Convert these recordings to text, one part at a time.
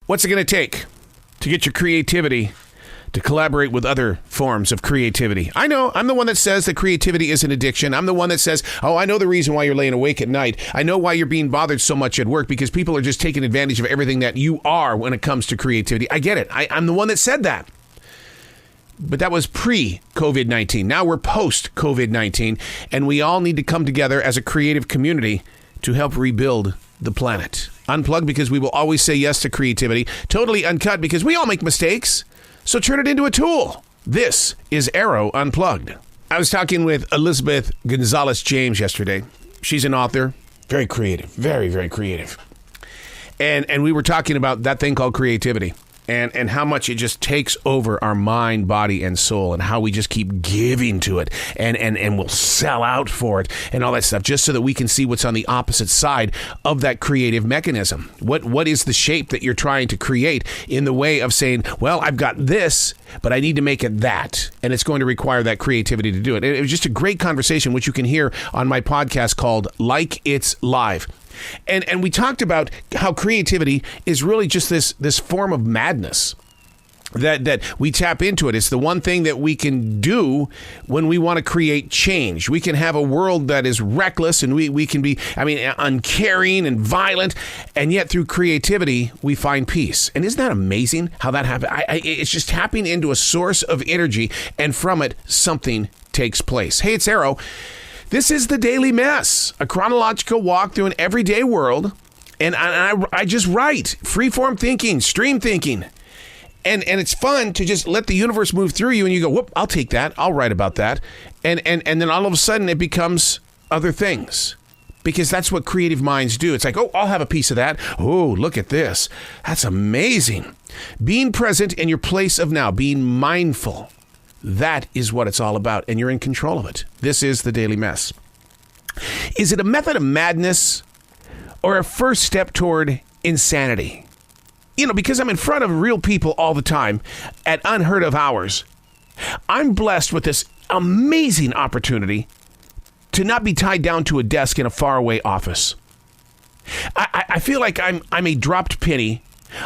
What's it going to take to get your creativity to collaborate with other forms of creativity? I know I'm the one that says that creativity is an addiction. I'm the one that says, oh, I know the reason why you're laying awake at night. I know why you're being bothered so much at work, because people are just taking advantage of everything that you are when it comes to creativity. I get it. I'm the one that said that. But that was pre-COVID-19. Now we're post-COVID-19, and we all need to come together as a creative community to help rebuild the planet. Unplugged, because we will always say yes to creativity. Totally Uncut, because we all make mistakes. So turn it into a tool. This is Arroe Unplugged. I was talking with Elizabeth Gonzalez-James yesterday. She's an author. Very creative. Very, very creative. And we were talking about that thing called creativity. And how much it just takes over our mind, body, and soul, and how we just keep giving to it, and we'll sell out for it, and all that stuff, just so that we can see what's on the opposite side of that creative mechanism. What is the shape that you're trying to create in the way of saying, well, I've got this, but I need to make it that, and it's going to require that creativity to do it. It was just a great conversation, which you can hear on my podcast called Like It's Live. And we talked about how creativity is really just this form of madness that we tap into it. It's the one thing that we can do when we want to create change. We can have a world that is reckless, and we can be, uncaring and violent, and yet through creativity, we find peace. And isn't that amazing how that happens? It's just tapping into a source of energy, and from it, something takes place. Hey, it's Arroe. This is the Daily Mess, a chronological walk through an everyday world, and I just write, freeform thinking, stream thinking, and it's fun to just let the universe move through you, and you go, whoop, I'll take that, I'll write about that, and then all of a sudden it becomes other things, because that's what creative minds do. It's like, oh, I'll have a piece of that. Oh, look at this. That's amazing. Being present in your place of now, being mindful. That is what it's all about, and you're in control of it. This is the Daily Mess. Is it a method of madness or a first step toward insanity? Because I'm in front of real people all the time at unheard of hours, I'm blessed with this amazing opportunity to not be tied down to a desk in a faraway office. I feel like I'm a dropped penny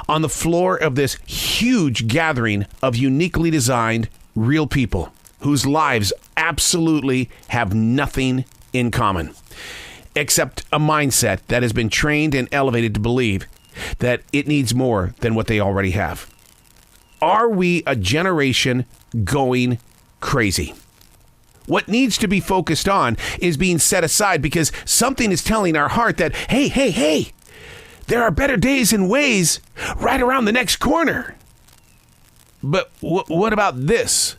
on the floor of this huge gathering of uniquely designed real people whose lives absolutely have nothing in common except a mindset that has been trained and elevated to believe that it needs more than what they already have. Are we a generation going crazy? What needs to be focused on is being set aside, because something is telling our heart that, hey, there are better days and ways right around the next corner. But what about this?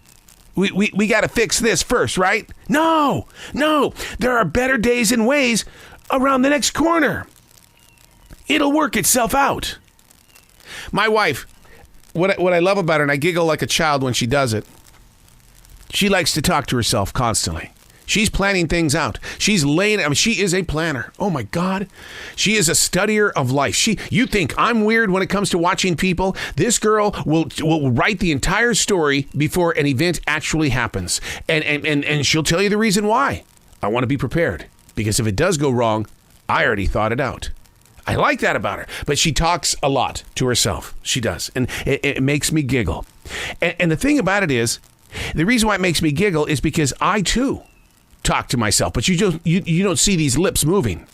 We got to fix this first, right? No, there are better days and ways around the next corner. It'll work itself out. My wife, what I love about her, and I giggle like a child when she does it, she likes to talk to herself constantly. She's planning things out. She is a planner. Oh my God. She is a studier of life. You think I'm weird when it comes to watching people? This girl will write the entire story before an event actually happens. And she'll tell you the reason why. I want to be prepared, because if it does go wrong, I already thought it out. I like that about her, but she talks a lot to herself. She does. And it makes me giggle. And the thing about it is, the reason why it makes me giggle is because I too talk to myself, but you don't see these lips moving.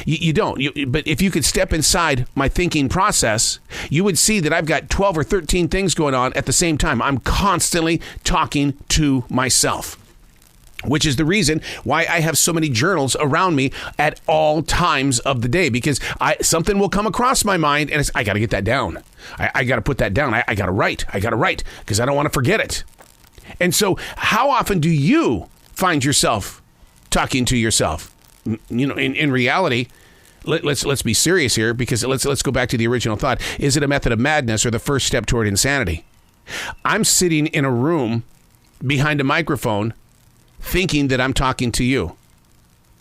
You don't. But if you could step inside my thinking process, you would see that I've got 12 or 13 things going on at the same time. I'm constantly talking to myself, which is the reason why I have so many journals around me at all times of the day, because something will come across my mind, and I got to get that down. I got to put that down. I got to write, because I don't want to forget it. And so how often do you find yourself talking to yourself? In reality, let's be serious here, because let's go back to the original thought. Is it a method of madness or the first step toward insanity? I'm sitting in a room behind a microphone thinking that I'm talking to you.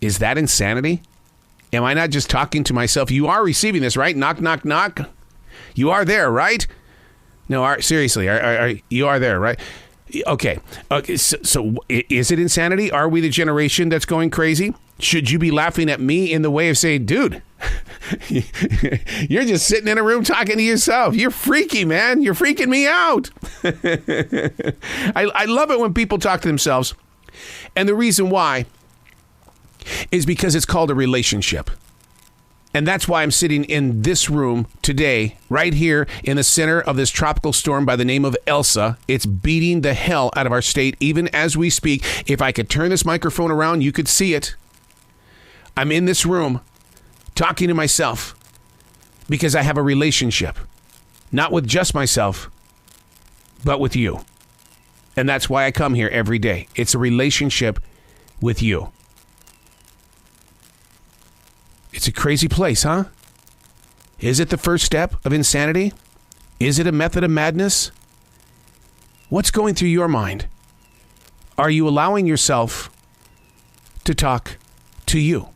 Is that insanity? Am I not just talking to myself? You are receiving this, right? Knock, knock, knock. You are there, right? No, seriously, you are there, right? Okay. So is it insanity? Are we the generation that's going crazy? Should you be laughing at me in the way of saying, dude, you're just sitting in a room talking to yourself. You're freaky, man. You're freaking me out. I love it when people talk to themselves. And the reason why is because it's called a relationship. And that's why I'm sitting in this room today, right here in the center of this tropical storm by the name of Elsa. It's beating the hell out of our state, even as we speak. If I could turn this microphone around, you could see it. I'm in this room talking to myself because I have a relationship, not with just myself, but with you. And that's why I come here every day. It's a relationship with you. It's a crazy place, huh? Is it the first step of insanity? Is it a method of madness? What's going through your mind? Are you allowing yourself to talk to you?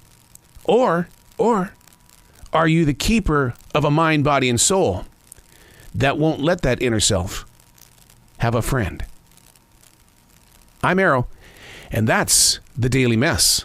Or are you the keeper of a mind, body, and soul that won't let that inner self have a friend? I'm Arroe, and that's the Daily Mess.